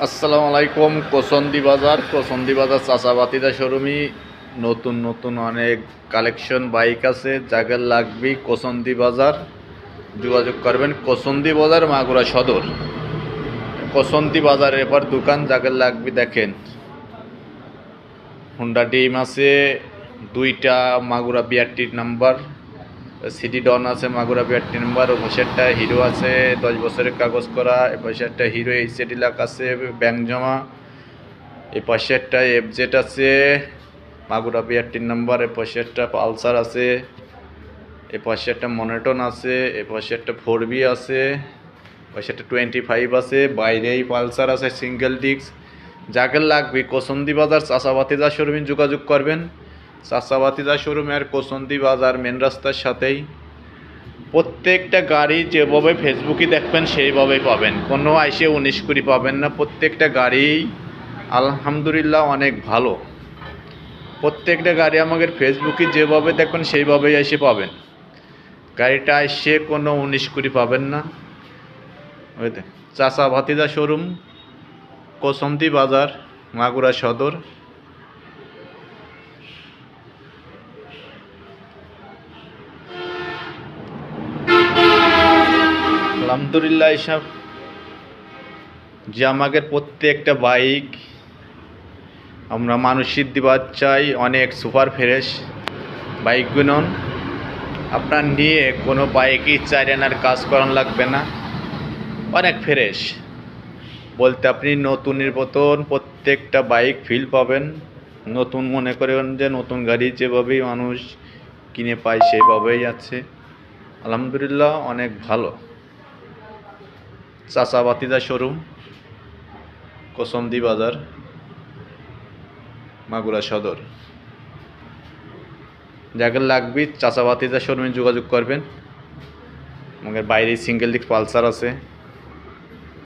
আসসালামু আলাইকুম। কোসন্দি বাজার চাচাবাতিদা শোরুমি নতুন নতুন অনেক কালেকশন বাইক আছে। জায়গার লাগবি কোসন্দি বাজার, যোগাযোগ করবেন। কোসন্দি বাজার মাগুরা সদর, কোসন্দি বাজার এবার দোকান। জায়গার লাগবি দেখেন, হুন্ডা ডিম আছে দুইটা, মাগুরা 82 নাম্বার। সিটি ডন আছে মাগুরা 82 নাম্বার। ও পাশে একটা হিরো আছে 10 বছরের কাগজ করা। এ পাশে একটা হিরো এইচডি লাখ আছে ব্যাংক জমা। এ পাশে একটা এফজেড আছে মাগুরা 82 নাম্বার। এ পাশে একটা পালসার আছে। এ পাশে একটা মনোটন আছে। এ পাশে একটা 4বি আছে। পাশে একটা 25 আছে। বাইরেই পালসার আছে সিঙ্গেল ডিস্ক। যাকে লাগবে কোসন্দি বাজার চাচাবাতিজা শোরুমে যোগাযোগ করবেন। চাচাবাতিজা শোরুমের কোসন্দি বাজার মেন রাস্তার সাথেই। প্রত্যেকটা গাড়ি যেভাবে ফেসবুকে দেখবেন সেইভাবেই পাবেন, কোনো আইসে 19 কুড়ি পাবেন না। প্রত্যেকটা গাড়ি আলহামদুলিল্লাহ অনেক ভালো। প্রত্যেকটা গাড়ি আমাদের ফেসবুকে যেভাবে দেখবেন সেইভাবেই এসে পাবেন। গাড়িটা এসে কোনো 19 কুড়ি পাবেন না। ওইতে চাচা ভাতিজা শোরুম, কোসন্দি বাজার, মাগুরা সদর। আলহামদুলিল্লাহ এসব যে আমাদের প্রত্যেকটা বাইক আমরা মানুষের দিবার চাই অনেক সুপার ফ্রেশ বাইকগুলো। আপনার নিয়ে কোনো বাইকই চাইলেনার কাজ করান লাগবে না, অনেক ফ্রেশ। বলতে আপনি নতুনের মতন প্রত্যেকটা বাইক ফিল পাবেন। নতুন মনে করেন যে নতুন গাড়ি যেভাবেই মানুষ কিনে পায় সেইভাবেই আছে। আলহামদুলিল্লাহ অনেক ভালো। চাচাবাতিজা শোরুম, কোসন্দি বাজার, মাগুরা সদর। যাদের লাগবে চাচাবাতিজা শোরুমে যোগাযোগ করবেন। আমাদের বাইরে সিঙ্গেল ডিস্ক পালসার আছে।